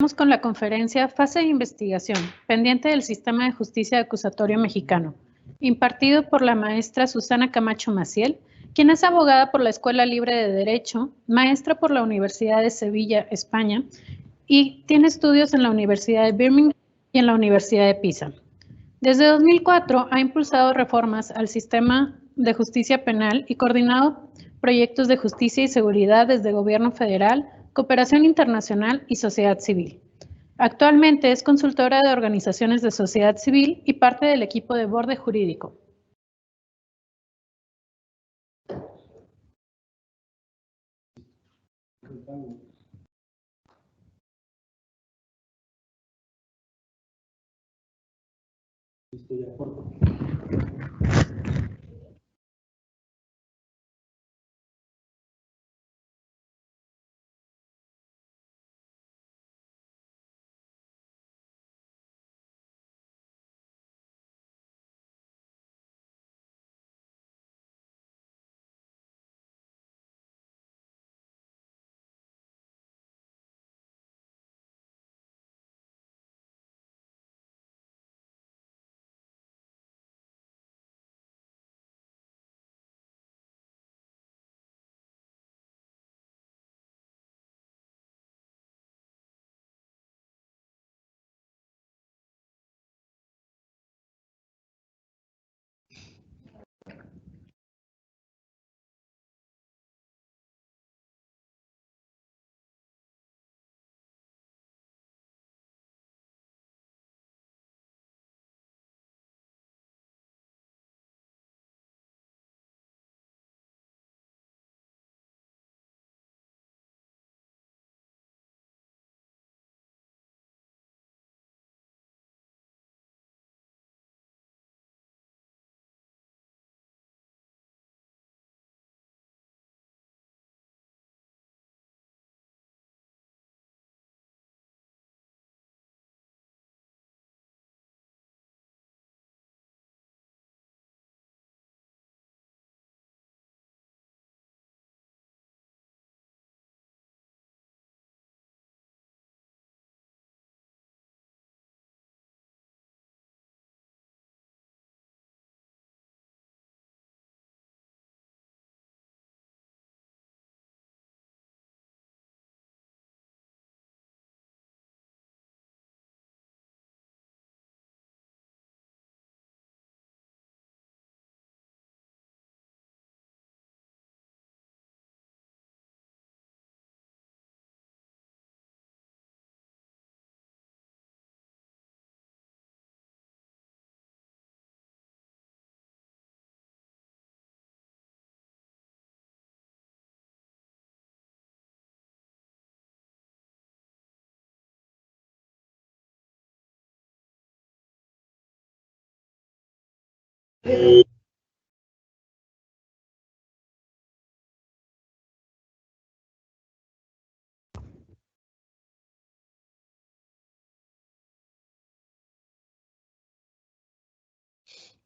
Vamos con la conferencia Fase de Investigación, pendiente del Sistema de Justicia Acusatorio Mexicano, impartido por la maestra Susana Camacho Maciel, quien es abogada por la Escuela Libre de Derecho, maestra por la Universidad de Sevilla, España, y tiene estudios en la Universidad de Birmingham y en la Universidad de Pisa. Desde 2004 ha impulsado reformas al sistema de justicia penal y coordinado proyectos de justicia y seguridad desde Gobierno federal, cooperación internacional y sociedad civil. Actualmente es consultora de organizaciones de sociedad civil y parte del equipo de borde jurídico.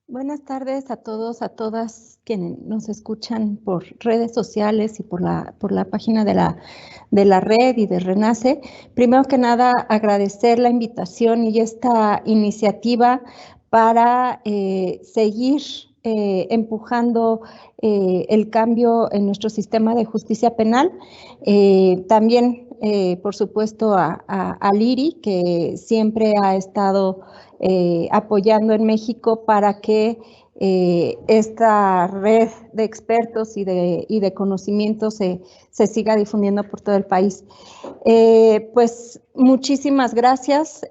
Buenas tardes a todos, a todas quienes nos escuchan por redes sociales y por la página de la red y de Renace. Primero que nada, agradecer la invitación y esta iniciativa para seguir empujando el cambio en nuestro sistema de justicia penal. También, por supuesto, a Liri, que siempre ha estado apoyando en México para que esta red de expertos y de conocimientos se siga difundiendo por todo el país. Pues muchísimas gracias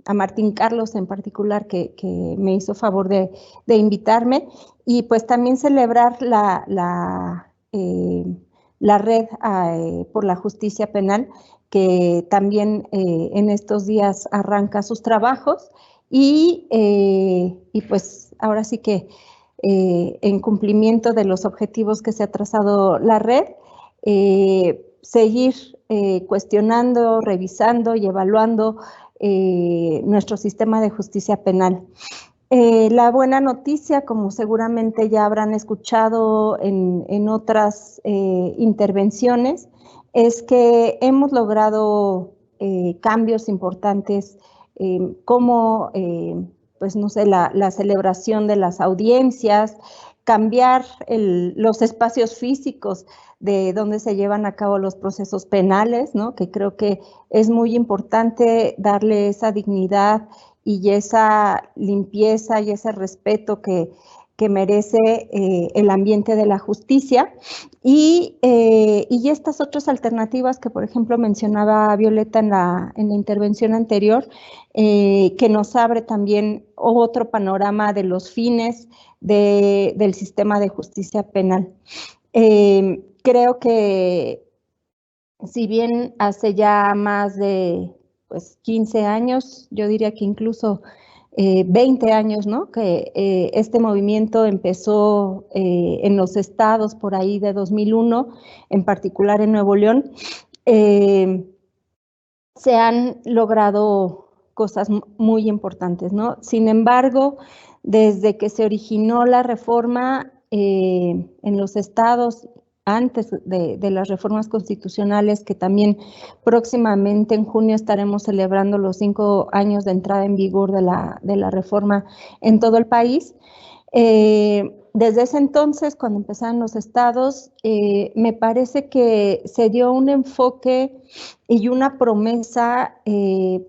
a Martín Carlos en particular, que me hizo favor de invitarme, y pues también celebrar la red por la justicia penal, que también en estos días arranca sus trabajos y pues ahora sí que en cumplimiento de los objetivos que se ha trazado la red, seguir cuestionando, revisando y evaluando nuestro sistema de justicia penal. La buena noticia, como seguramente ya habrán escuchado en otras intervenciones, es que hemos logrado cambios importantes como, pues no sé, la celebración de las audiencias, cambiar los espacios físicos de donde se llevan a cabo los procesos penales, ¿no? Que creo que es muy importante darle esa dignidad y esa limpieza y ese respeto que merece el ambiente de la justicia y estas otras alternativas que, por ejemplo, mencionaba Violeta en la intervención anterior, que nos abre también otro panorama de los fines del sistema de justicia penal. Creo que si bien hace ya más de 15 años, yo diría que incluso 20 años, ¿no? Que este movimiento empezó en los estados por ahí de 2001, en particular en Nuevo León. Se han logrado cosas muy importantes, ¿no? Sin embargo, desde que se originó la reforma en los estados, antes de las reformas constitucionales, que también próximamente en junio estaremos celebrando los 5 años de entrada en vigor de la reforma en todo el país. Desde ese entonces, cuando empezaron los estados, me parece que se dio un enfoque y una promesa,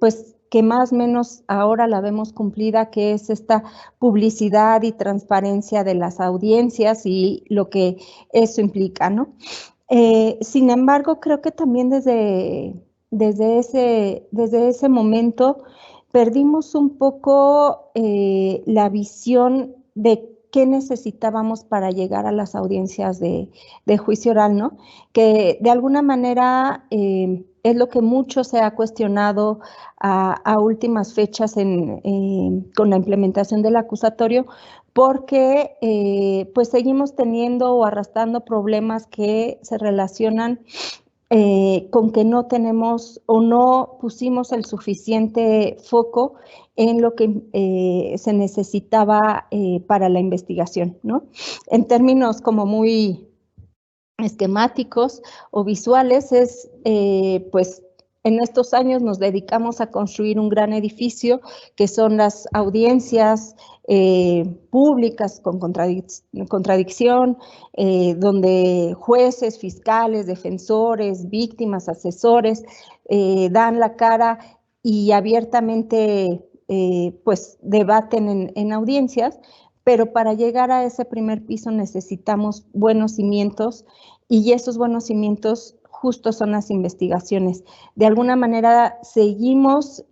pues que más o menos ahora la vemos cumplida, que es esta publicidad y transparencia de las audiencias y lo que eso implica, ¿no? Sin embargo, creo que también desde ese momento perdimos un poco la visión de qué necesitábamos para llegar a las audiencias de juicio oral, ¿no? Que de alguna manera es lo que mucho se ha cuestionado a últimas fechas con la implementación del acusatorio, porque pues seguimos teniendo o arrastrando problemas que se relacionan con que no tenemos o no pusimos el suficiente foco en lo que se necesitaba para la investigación, ¿no? En términos como muy esquemáticos o visuales, pues en estos años nos dedicamos a construir un gran edificio que son las audiencias públicas con contradicción, donde jueces, fiscales, defensores, víctimas, asesores dan la cara y abiertamente pues debaten en audiencias, pero para llegar a ese primer piso necesitamos buenos cimientos y esos buenos cimientos justo son las investigaciones. De alguna manera seguimos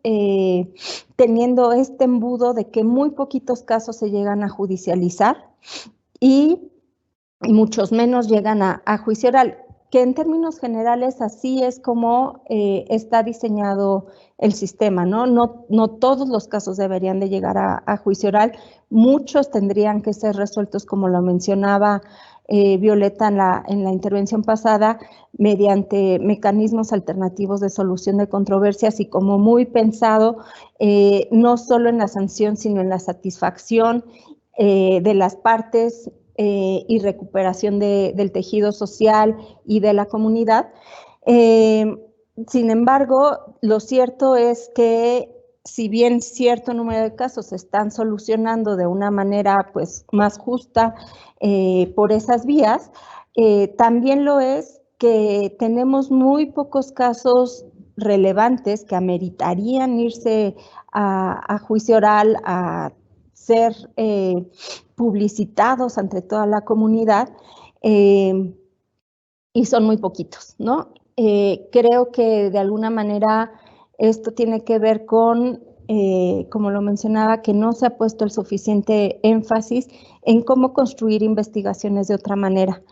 teniendo este embudo de que muy poquitos casos se llegan a judicializar y muchos menos llegan a juicio oral, que en términos generales así es como está diseñado el sistema, ¿no? No todos los casos deberían de llegar a juicio oral, muchos tendrían que ser resueltos, como lo mencionaba Violeta en la intervención pasada, mediante mecanismos alternativos de solución de controversias y como muy pensado, no solo en la sanción, sino en la satisfacción de las partes y recuperación del tejido social y de la comunidad. Sin embargo, lo cierto es que si bien cierto número de casos se están solucionando de una manera pues más justa por esas vías, también lo es que tenemos muy pocos casos relevantes que ameritarían irse a juicio oral, a ser publicitados ante toda la comunidad, y son muy poquitos, ¿no? Creo que de alguna manera esto tiene que ver con, como lo mencionaba, que no se ha puesto el suficiente énfasis en cómo construir investigaciones de otra manera.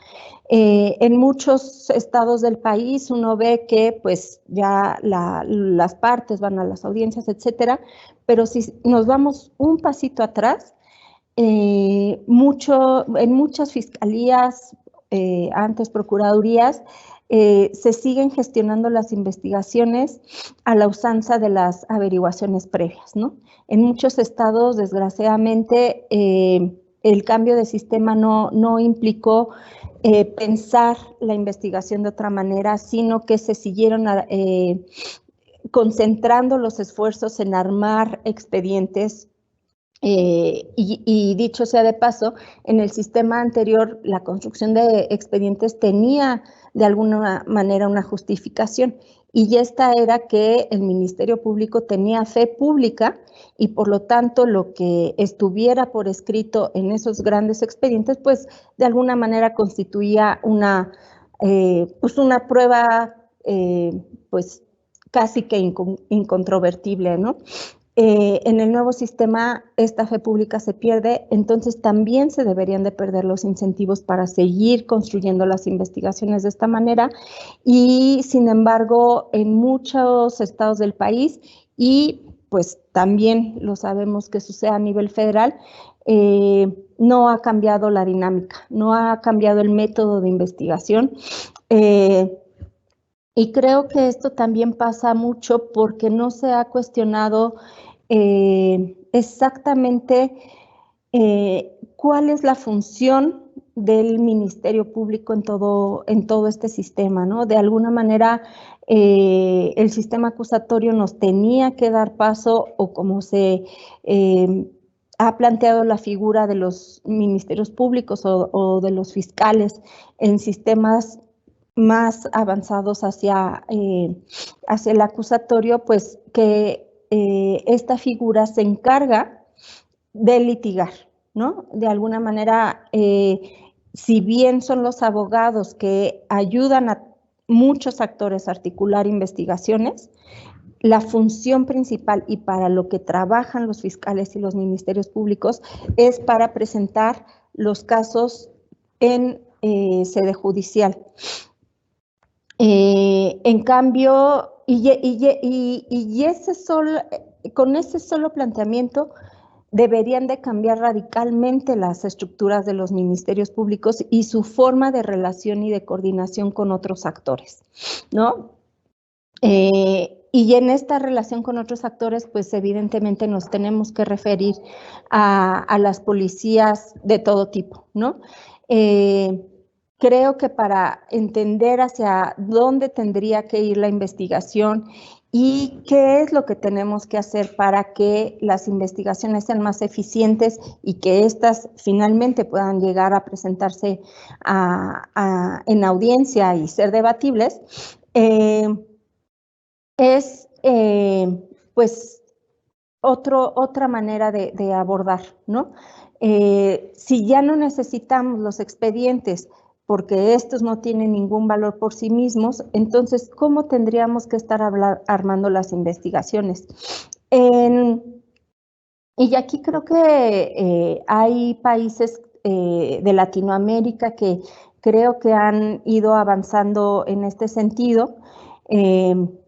En muchos estados del país uno ve que pues ya las partes van a las audiencias, etcétera, pero si nos vamos un pasito atrás, en muchas fiscalías, antes procuradurías, se siguen gestionando las investigaciones a la usanza de las averiguaciones previas, ¿no? En muchos estados, desgraciadamente, el cambio de sistema no implicó pensar la investigación de otra manera, sino que se siguieron concentrando los esfuerzos en armar expedientes. Y dicho sea de paso, en el sistema anterior la construcción de expedientes tenía de alguna manera una justificación, y esta era que el Ministerio Público tenía fe pública y por lo tanto lo que estuviera por escrito en esos grandes expedientes pues de alguna manera constituía pues una prueba pues casi que incontrovertible, ¿no? En el nuevo sistema esta fe pública se pierde, entonces también se deberían de perder los incentivos para seguir construyendo las investigaciones de esta manera, y sin embargo en muchos estados del país, y pues también lo sabemos que sucede a nivel federal, no ha cambiado la dinámica, no ha cambiado el método de investigación. Y creo que esto también pasa mucho porque no se ha cuestionado exactamente cuál es la función del Ministerio Público en todo este sistema, ¿no? De alguna manera el sistema acusatorio nos tenía que dar paso, o como se ha planteado la figura de los ministerios públicos o de los fiscales en sistemas más avanzados hacia el acusatorio, pues que esta figura se encarga de litigar, ¿no? De alguna manera, si bien son los abogados que ayudan a muchos actores a articular investigaciones, la función principal y para lo que trabajan los fiscales y los ministerios públicos es para presentar los casos en sede judicial. En cambio, con ese solo planteamiento deberían de cambiar radicalmente las estructuras de los ministerios públicos y su forma de relación y de coordinación con otros actores, ¿no? Y en esta relación con otros actores, pues evidentemente nos tenemos que referir a las policías de todo tipo, ¿no? Creo que para entender hacia dónde tendría que ir la investigación y qué es lo que tenemos que hacer para que las investigaciones sean más eficientes y que éstas finalmente puedan llegar a presentarse en audiencia y ser debatibles, es pues otra manera de abordar, ¿no? Si ya no necesitamos los expedientes porque estos no tienen ningún valor por sí mismos, entonces, ¿cómo tendríamos que estar armando las investigaciones? Y aquí creo que hay países de Latinoamérica que creo que han ido avanzando en este sentido,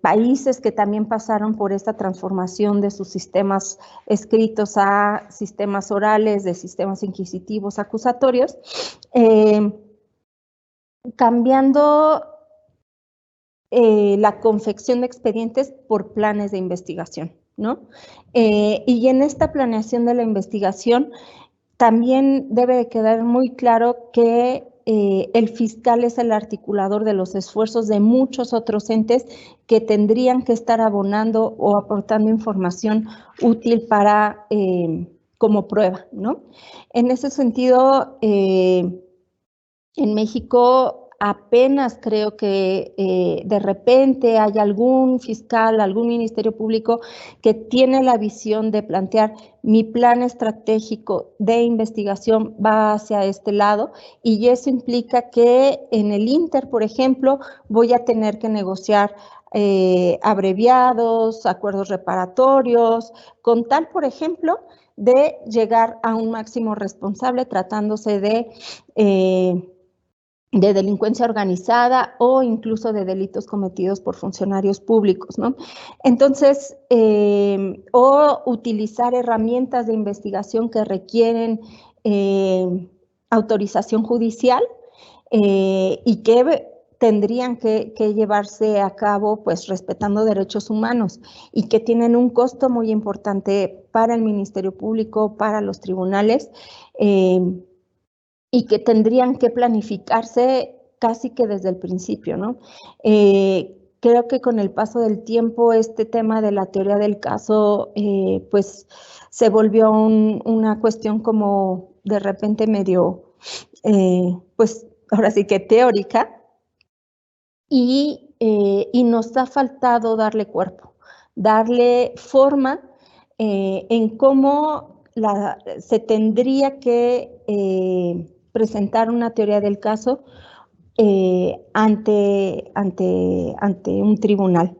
países que también pasaron por esta transformación de sus sistemas escritos a sistemas orales, de sistemas inquisitivos, acusatorios, cambiando la confección de expedientes por planes de investigación, ¿no? Y en esta planeación de la investigación también debe de quedar muy claro que el fiscal es el articulador de los esfuerzos de muchos otros entes que tendrían que estar abonando o aportando información útil para como prueba, ¿no? En ese sentido, en México apenas creo que de repente hay algún fiscal, algún ministerio público que tiene la visión de plantear mi plan estratégico de investigación va hacia este lado, y eso implica que en el Inter, por ejemplo, voy a tener que negociar abreviados, acuerdos reparatorios, con tal, por ejemplo, de llegar a un máximo responsable tratándose de delincuencia organizada o incluso de delitos cometidos por funcionarios públicos, ¿no? Entonces, o utilizar herramientas de investigación que requieren autorización judicial y que tendrían que llevarse a cabo pues respetando derechos humanos y que tienen un costo muy importante para el Ministerio Público, para los tribunales, y que tendrían que planificarse casi que desde el principio, ¿no? creo que con el paso del tiempo este tema de la teoría del caso pues se volvió una cuestión como de repente medio, pues ahora sí que teórica, y nos ha faltado darle cuerpo, darle forma en cómo se tendría que presentar una teoría del caso ante un tribunal.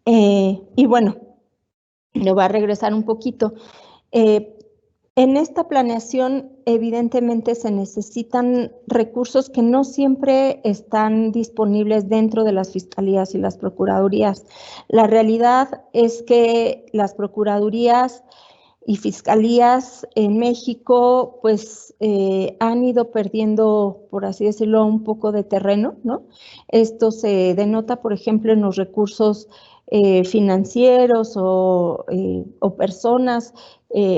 Y bueno, me voy a regresar un poquito. En esta planeación, evidentemente, se necesitan recursos que no siempre están disponibles dentro de las fiscalías y las procuradurías. La realidad es que las procuradurías y fiscalías en México, pues, han ido perdiendo, por así decirlo, un poco de terreno, ¿no? Esto se denota, por ejemplo, en los recursos financieros o personas,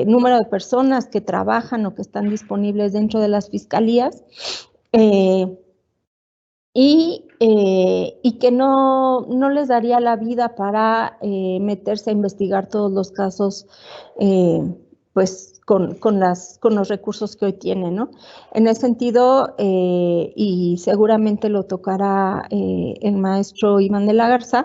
número de personas que trabajan o que están disponibles dentro de las fiscalías, y que no les daría la vida para meterse a investigar todos los casos, pues con los recursos que hoy tienen, ¿no? En ese sentido, y seguramente lo tocará el maestro Iván de la Garza,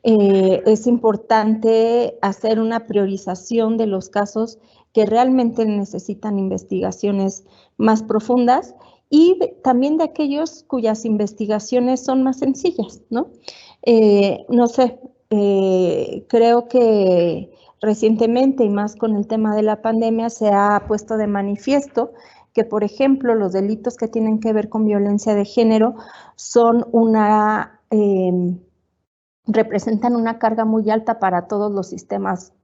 es importante hacer una priorización de los casos que realmente necesitan investigaciones más profundas y también de aquellos cuyas investigaciones son más sencillas, ¿no? No sé, creo que recientemente y más con el tema de la pandemia se ha puesto de manifiesto que, por ejemplo, los delitos que tienen que ver con violencia de género son representan una carga muy alta para todos los sistemas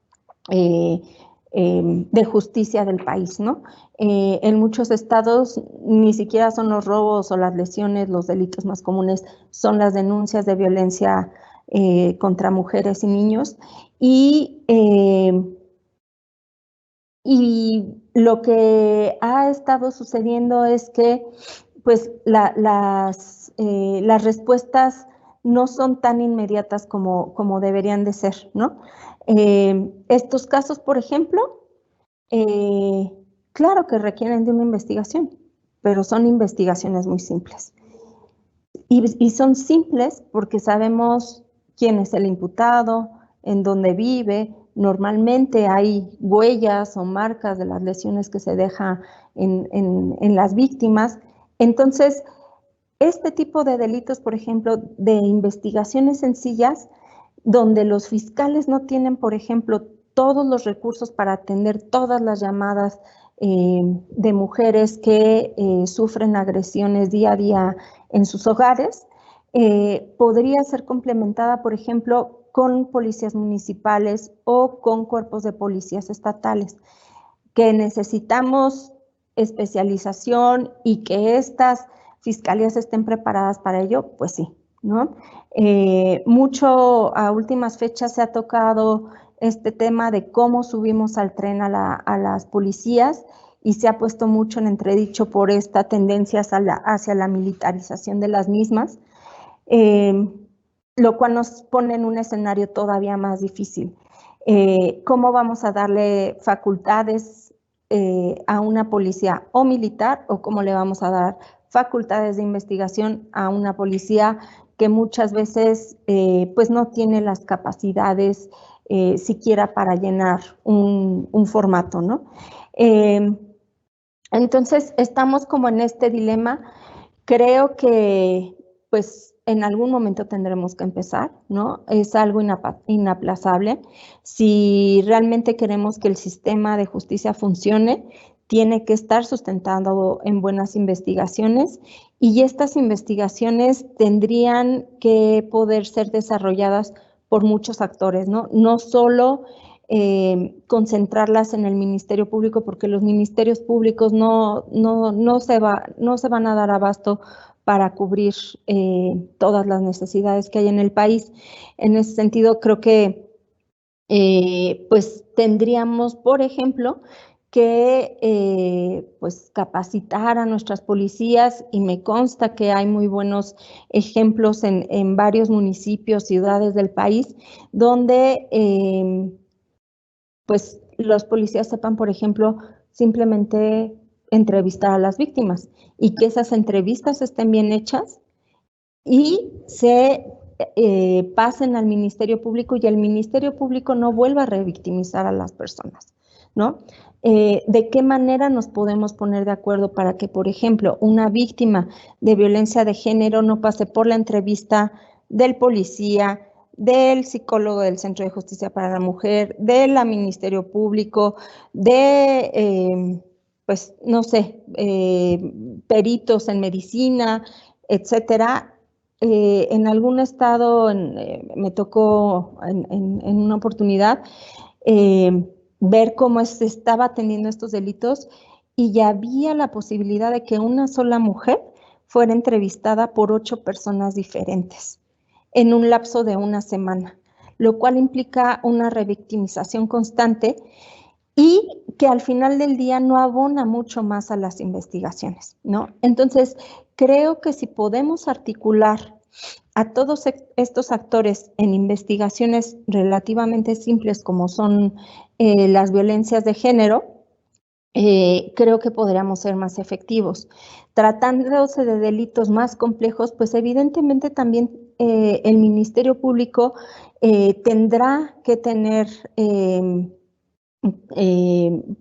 de justicia del país, ¿no? En muchos estados ni siquiera son los robos o las lesiones, los delitos más comunes son las denuncias de violencia contra mujeres y niños. Y lo que ha estado sucediendo es que pues las respuestas no son tan inmediatas como deberían de ser, ¿no? Estos casos, por ejemplo, claro que requieren de una investigación, pero son investigaciones muy simples. Y son simples porque sabemos quién es el imputado, en dónde vive. Normalmente hay huellas o marcas de las lesiones que se deja en las víctimas. Entonces, este tipo de delitos, por ejemplo, de investigaciones sencillas, donde los fiscales no tienen, por ejemplo, todos los recursos para atender todas las llamadas de mujeres que sufren agresiones día a día en sus hogares, podría ser complementada, por ejemplo, con policías municipales o con cuerpos de policías estatales, que necesitamos especialización y que estas fiscalías estén preparadas para ello, pues sí, ¿no? Mucho a últimas fechas se ha tocado este tema de cómo subimos al tren a las policías y se ha puesto mucho en entredicho por esta tendencia hacia la militarización de las mismas, lo cual nos pone en un escenario todavía más difícil. ¿Cómo vamos a darle facultades a una policía o militar o cómo le vamos a dar facultades de investigación a una policía que muchas veces pues no tiene las capacidades siquiera para llenar un formato, ¿no? Entonces estamos como en este dilema. Creo que pues en algún momento tendremos que empezar, ¿no? Es algo inaplazable. Si realmente queremos que el sistema de justicia funcione, tiene que estar sustentado en buenas investigaciones y estas investigaciones tendrían que poder ser desarrolladas por muchos actores, ¿no? No solo concentrarlas en el Ministerio Público, porque los ministerios públicos no se van a dar abasto para cubrir todas las necesidades que hay en el país. En ese sentido, creo que pues tendríamos, por ejemplo, que pues capacitar a nuestras policías, y me consta que hay muy buenos ejemplos en varios municipios, ciudades del país, donde pues los policías sepan, por ejemplo, simplemente entrevistar a las víctimas y que esas entrevistas estén bien hechas y se pasen al Ministerio Público y el Ministerio Público no vuelva a revictimizar a las personas, ¿no? ¿De qué manera nos podemos poner de acuerdo para que, por ejemplo, una víctima de violencia de género no pase por la entrevista del policía, del psicólogo del Centro de Justicia para la Mujer, del Ministerio Público, de, pues, no sé, peritos en medicina, etcétera? En algún estado, me tocó en una oportunidad ver cómo se estaba atendiendo estos delitos y ya había la posibilidad de que una sola mujer fuera entrevistada por 8 personas diferentes en un lapso de una semana, lo cual implica una revictimización constante y que al final del día no abona mucho más a las investigaciones, ¿no? Entonces, creo que si podemos articular a todos estos actores en investigaciones relativamente simples como son las violencias de género, creo que podríamos ser más efectivos. Tratándose de delitos más complejos, pues evidentemente también el Ministerio Público tendrá que tener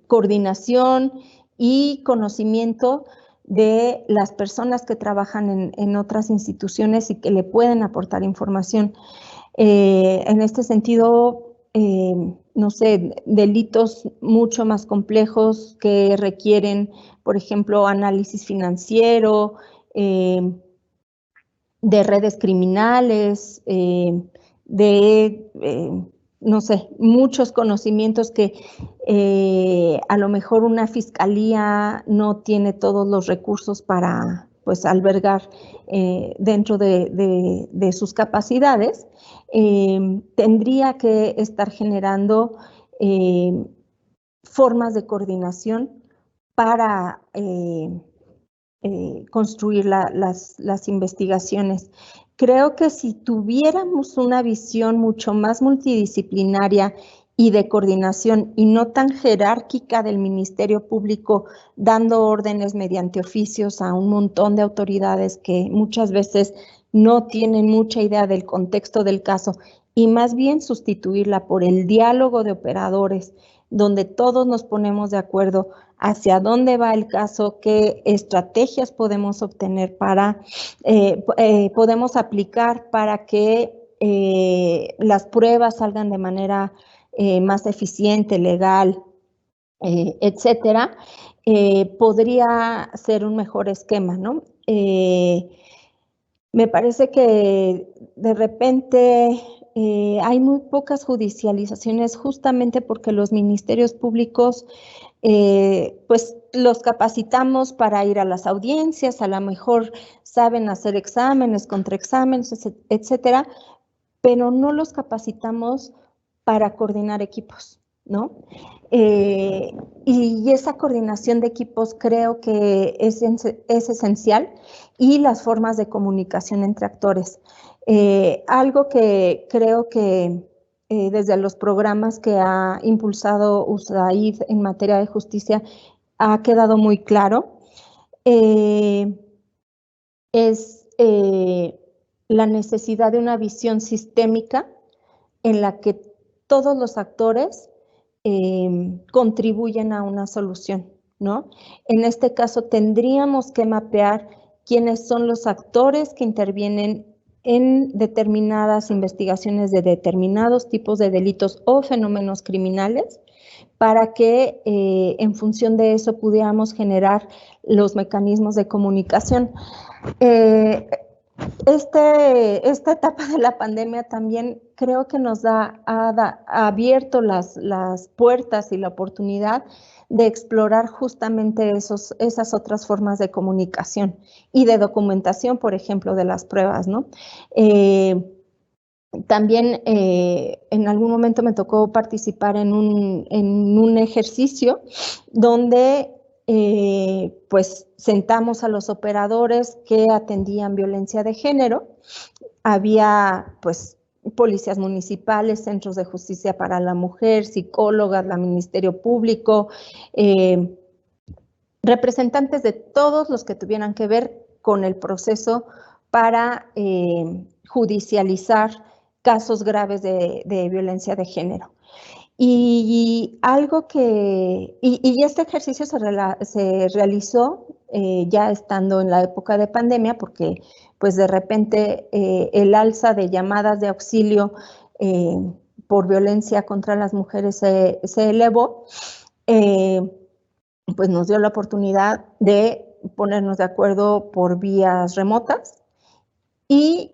coordinación y conocimiento de las personas que trabajan en otras instituciones y que le pueden aportar información. En este sentido, no sé, delitos mucho más complejos que requieren, por ejemplo, análisis financiero, de redes criminales, no sé, muchos conocimientos que a lo mejor una fiscalía no tiene todos los recursos para, pues, albergar dentro de sus capacidades, tendría que estar generando formas de coordinación para construir las investigaciones. Creo que si tuviéramos una visión mucho más multidisciplinaria y de coordinación y no tan jerárquica del Ministerio Público dando órdenes mediante oficios a un montón de autoridades que muchas veces no tienen mucha idea del contexto del caso, y más bien sustituirla por el diálogo de operadores, donde todos nos ponemos de acuerdo hacia dónde va el caso, qué estrategias podemos obtener podemos aplicar para que las pruebas salgan de manera más eficiente, legal, etcétera, podría ser un mejor esquema, ¿no? Me parece que de repente hay muy pocas judicializaciones justamente porque los ministerios públicos pues los capacitamos para ir a las audiencias, a lo mejor saben hacer exámenes, contraexámenes, etcétera, pero no los capacitamos para coordinar equipos, ¿no? Y esa coordinación de equipos creo que es esencial, y las formas de comunicación entre actores. Algo que creo que desde los programas que ha impulsado USAID en materia de justicia ha quedado muy claro, es la necesidad de una visión sistémica en la que todos los actores contribuyen a una solución, ¿no? En este caso tendríamos que mapear quiénes son los actores que intervienen en determinadas investigaciones de determinados tipos de delitos o fenómenos criminales, para que en función de eso pudiéramos generar los mecanismos de comunicación. Esta etapa de la pandemia también creo que nos ha abierto las puertas y la oportunidad de explorar justamente esas otras formas de comunicación y de documentación, por ejemplo, de las pruebas, ¿no? También en algún momento me tocó participar en un ejercicio donde pues sentamos a los operadores que atendían violencia de género. Había pues policías municipales, centros de justicia para la mujer, psicólogas, la Ministerio Público, representantes de todos los que tuvieran que ver con el proceso para judicializar casos graves de violencia de género. Y algo y este ejercicio se realizó ya estando en la época de pandemia, porque pues de repente el alza de llamadas de auxilio por violencia contra las mujeres se elevó. Pues nos dio la oportunidad de ponernos de acuerdo por vías remotas y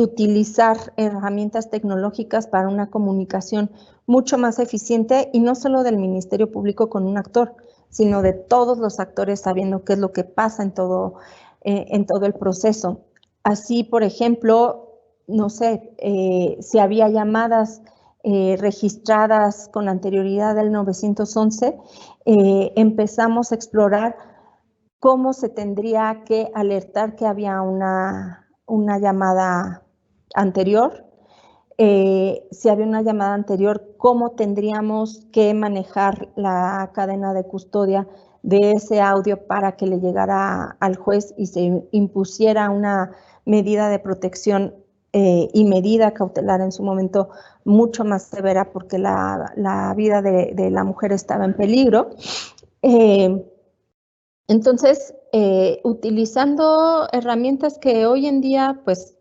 utilizar herramientas tecnológicas para una comunicación mucho más eficiente, y no solo del Ministerio Público con un actor, sino de todos los actores sabiendo qué es lo que pasa en todo el proceso. Así, por ejemplo, no sé, si había llamadas registradas con anterioridad del 911, empezamos a explorar cómo se tendría que alertar que había una llamada anterior. Si había una llamada anterior, cómo tendríamos que manejar la cadena de custodia de ese audio para que le llegara al juez y se impusiera una medida de protección y medida cautelar en su momento mucho más severa, porque la vida de la mujer estaba en peligro. Entonces, utilizando herramientas que hoy en día, pues,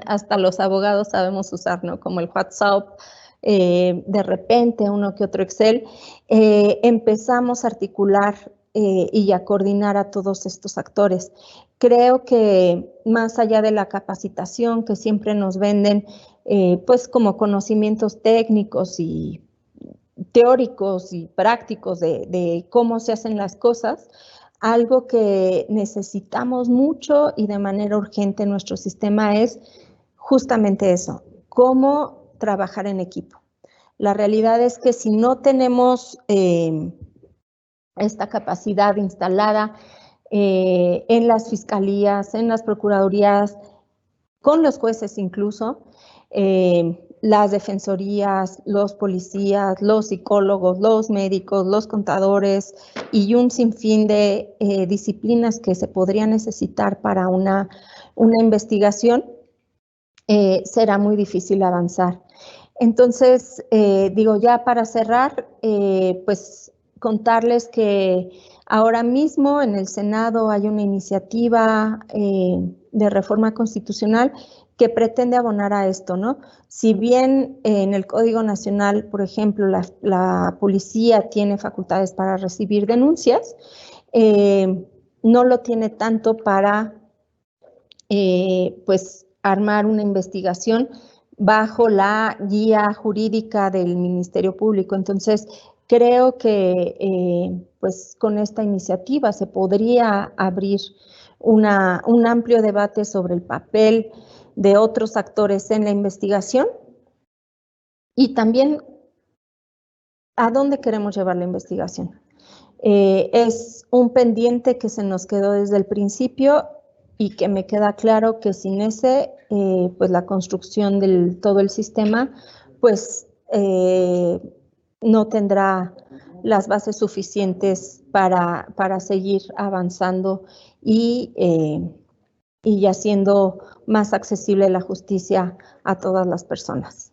hasta los abogados sabemos usar, ¿no? Como el WhatsApp, de repente uno que otro Excel, empezamos a articular y a coordinar a todos estos actores. Creo que más allá de la capacitación que siempre nos venden, pues como conocimientos técnicos y teóricos y prácticos de cómo se hacen las cosas, algo que necesitamos mucho y de manera urgente en nuestro sistema es justamente eso, cómo trabajar en equipo. La realidad es que si no tenemos esta capacidad instalada en las fiscalías, en las procuradurías, con los jueces incluso, las defensorías, los policías, los psicólogos, los médicos, los contadores y un sinfín de disciplinas que se podrían necesitar para una investigación, será muy difícil avanzar. Entonces, digo, ya para cerrar, pues contarles que ahora mismo en el Senado hay una iniciativa de reforma constitucional que pretende abonar a esto, ¿no? Si bien en el Código Nacional, por ejemplo, la policía tiene facultades para recibir denuncias, no lo tiene tanto para, pues, armar una investigación bajo la guía jurídica del Ministerio Público. Entonces, creo que pues con esta iniciativa se podría abrir un amplio debate sobre el papel de otros actores en la investigación y también a dónde queremos llevar la investigación. Es un pendiente que se nos quedó desde el principio y que me queda claro que sin ese, pues la construcción de todo el sistema, pues no tendrá las bases suficientes para seguir avanzando y haciendo más accesible la justicia a todas las personas.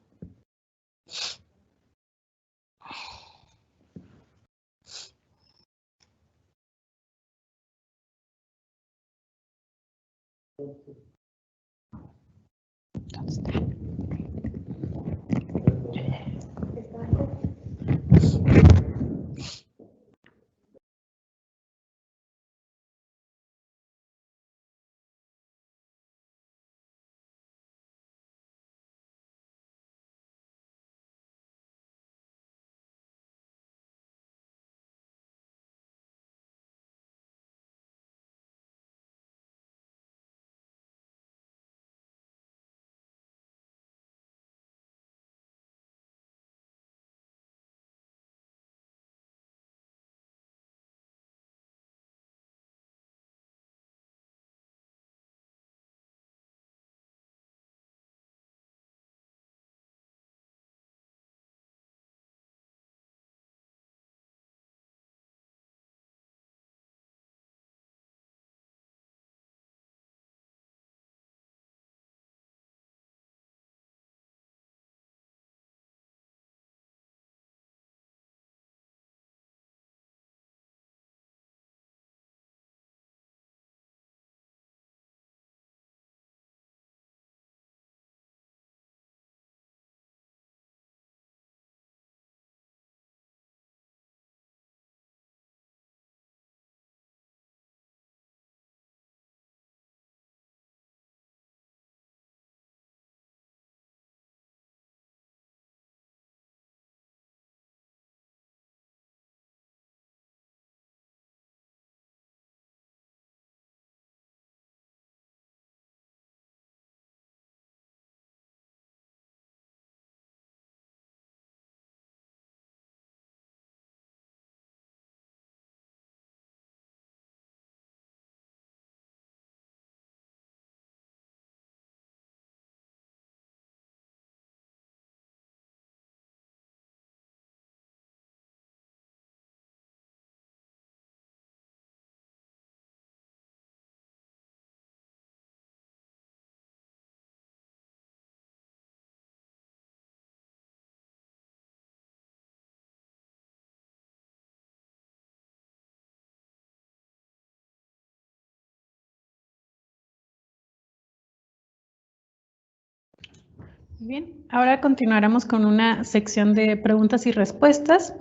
Bien, ahora continuaremos con una sección de preguntas y respuestas.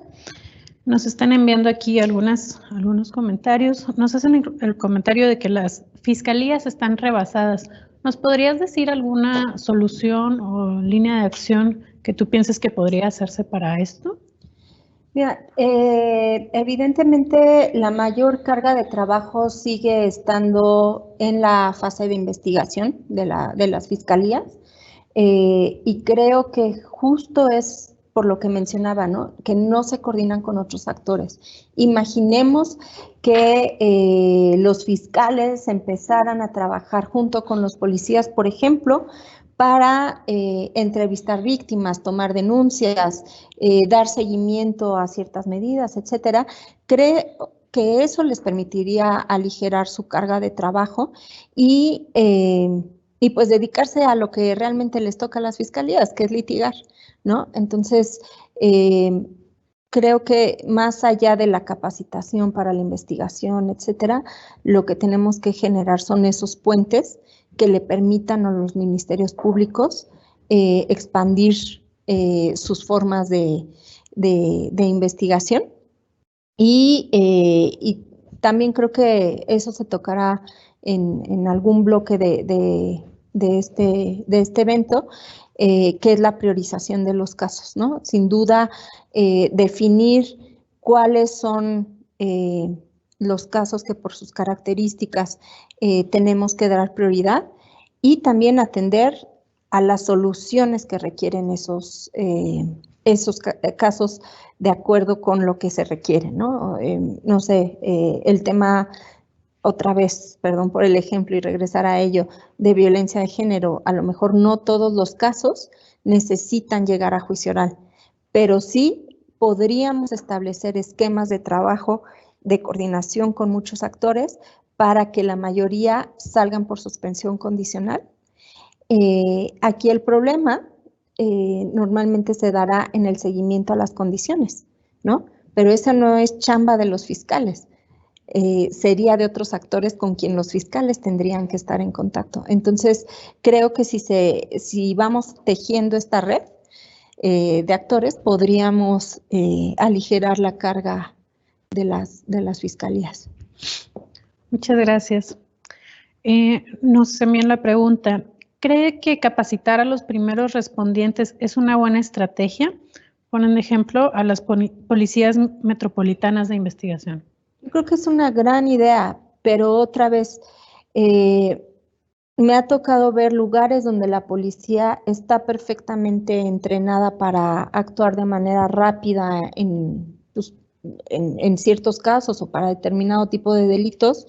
Nos están enviando aquí algunos comentarios. Nos hacen el comentario de que las fiscalías están rebasadas. ¿Nos podrías decir alguna solución o línea de acción que tú pienses que podría hacerse para esto? Mira, evidentemente la mayor carga de trabajo sigue estando en la fase de investigación de las fiscalías y creo que justo es por lo que mencionaba, ¿no? Que no se coordinan con otros actores. Imaginemos que los fiscales empezaran a trabajar junto con los policías, por ejemplo, para entrevistar víctimas, tomar denuncias, dar seguimiento a ciertas medidas, etcétera. Creo que eso les permitiría aligerar su carga de trabajo y pues dedicarse a lo que realmente les toca a las fiscalías, que es litigar, ¿no? Entonces, creo que más allá de la capacitación para la investigación, etcétera, lo que tenemos que generar son esos puentes que le permitan a los ministerios públicos expandir sus formas de investigación y también creo que eso se tocará en algún bloque de este evento, que es la priorización de los casos, ¿no? Sin duda, definir cuáles son los casos que por sus características tenemos que dar prioridad y también atender a las soluciones que requieren esos casos de acuerdo con lo que se requiere, ¿no? No sé, el tema, otra vez, perdón por el ejemplo y regresar a ello, de violencia de género, a lo mejor no todos los casos necesitan llegar a juicio oral, pero sí podríamos establecer esquemas de trabajo, de coordinación con muchos actores para que la mayoría salgan por suspensión condicional. Aquí el problema normalmente se dará en el seguimiento a las condiciones, ¿no? Pero esa no es chamba de los fiscales, sería de otros actores con quien los fiscales tendrían que estar en contacto. Entonces, creo que si vamos tejiendo esta red de actores, podríamos aligerar la carga de las fiscalías. Muchas gracias. Nos envían la pregunta, ¿cree que capacitar a los primeros respondientes es una buena estrategia? Ponen ejemplo a las policías metropolitanas de investigación. Yo creo que es una gran idea, pero otra vez, me ha tocado ver lugares donde la policía está perfectamente entrenada para actuar de manera rápida en ciertos casos o para determinado tipo de delitos,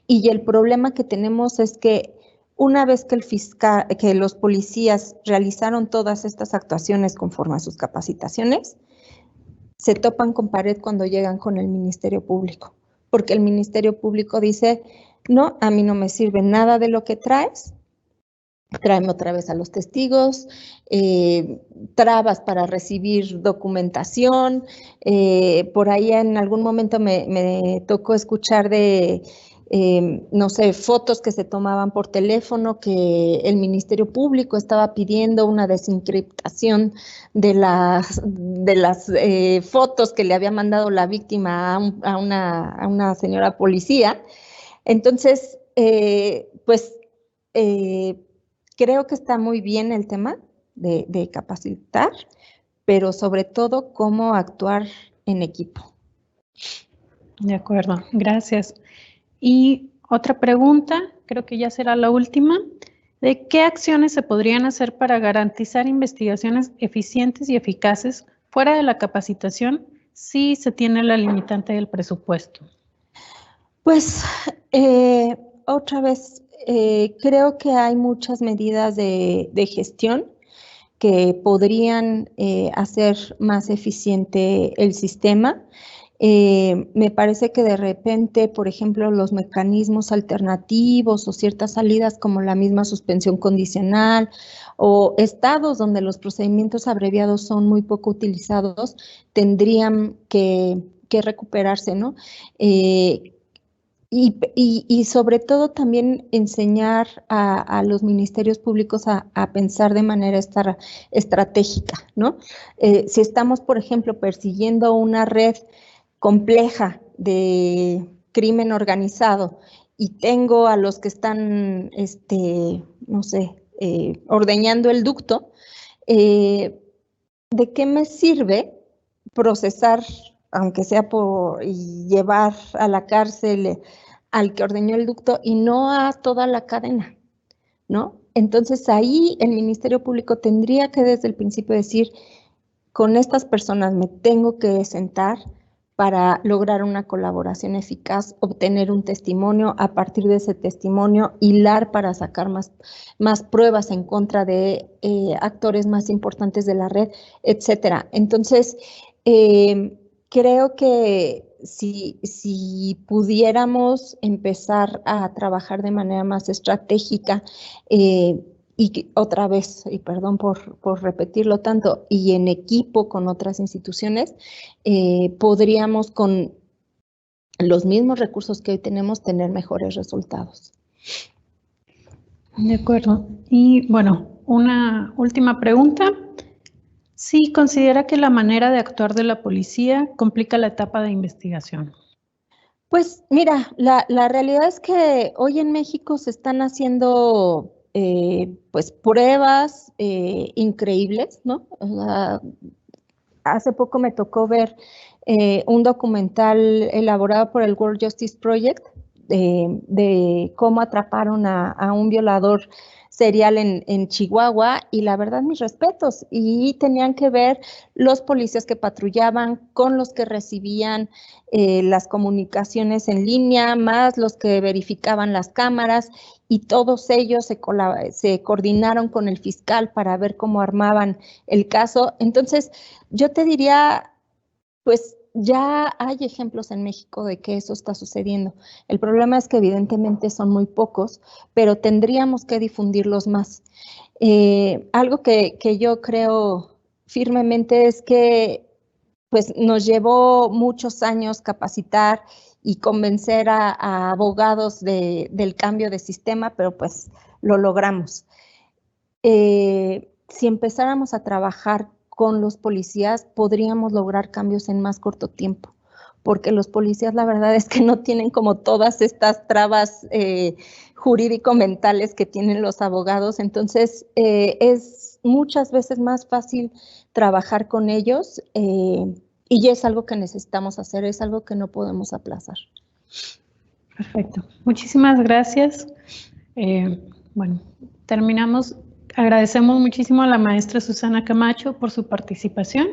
y el problema que tenemos es que una vez que los policías realizaron todas estas actuaciones conforme a sus capacitaciones, se topan con pared cuando llegan con el Ministerio Público, porque el Ministerio Público dice, no, a mí no me sirve nada de lo que traes, tráeme otra vez a los testigos, trabas para recibir documentación, por ahí en algún momento me tocó escuchar de, no sé, fotos que se tomaban por teléfono, que el Ministerio Público estaba pidiendo una desencriptación de las fotos que le había mandado la víctima a una señora policía. Entonces, pues creo que está muy bien el tema de capacitar, pero sobre todo cómo actuar en equipo. De acuerdo, gracias. Y otra pregunta, creo que ya será la última, ¿de qué acciones se podrían hacer para garantizar investigaciones eficientes y eficaces fuera de la capacitación si se tiene la limitante del presupuesto? Pues otra vez, creo que hay muchas medidas de gestión que podrían hacer más eficiente el sistema. Me parece que de repente, por ejemplo, los mecanismos alternativos o ciertas salidas como la misma suspensión condicional o estados donde los procedimientos abreviados son muy poco utilizados, tendrían que recuperarse, ¿no? Y sobre todo también enseñar a los ministerios públicos a pensar de manera estratégica, ¿no? Si estamos, por ejemplo, persiguiendo una red compleja de crimen organizado y tengo a los que están, no sé, ordeñando el ducto, ¿de qué me sirve procesar, aunque sea y llevar a la cárcel al que ordeñó el ducto y no a toda la cadena, ¿no? Entonces ahí el Ministerio Público tendría que desde el principio decir, con estas personas me tengo que sentar para lograr una colaboración eficaz, obtener un testimonio, a partir de ese testimonio hilar para sacar más pruebas en contra de actores más importantes de la red, etcétera. Entonces, creo que si pudiéramos empezar a trabajar de manera más estratégica, y otra vez, y perdón por repetirlo tanto, y en equipo con otras instituciones, podríamos con los mismos recursos que hoy tenemos tener mejores resultados. De acuerdo. Y bueno, una última pregunta. ¿Sí considera que la manera de actuar de la policía complica la etapa de investigación? Pues mira, la realidad es que hoy en México se están haciendo pues pruebas increíbles, ¿no? Hace poco me tocó ver un documental elaborado por el World Justice Project de cómo atraparon a un violador serial en Chihuahua, y la verdad, mis respetos. Y tenían que ver los policías que patrullaban con los que recibían las comunicaciones en línea, más los que verificaban las cámaras, y todos ellos se coordinaron con el fiscal para ver cómo armaban el caso. Entonces, yo te diría, pues ya hay ejemplos en México de que eso está sucediendo. El problema es que evidentemente son muy pocos, pero tendríamos que difundirlos más. Algo que yo creo firmemente es que pues nos llevó muchos años capacitar y convencer a abogados del cambio de sistema, pero pues lo logramos. Si empezáramos a trabajar con los policías, podríamos lograr cambios en más corto tiempo, porque los policías la verdad es que no tienen como todas estas trabas jurídico-mentales que tienen los abogados, entonces es muchas veces más fácil trabajar con ellos y ya es algo que necesitamos hacer, es algo que no podemos aplazar. Perfecto. Muchísimas gracias. Bueno, terminamos. Agradecemos muchísimo a la maestra Susana Camacho por su participación.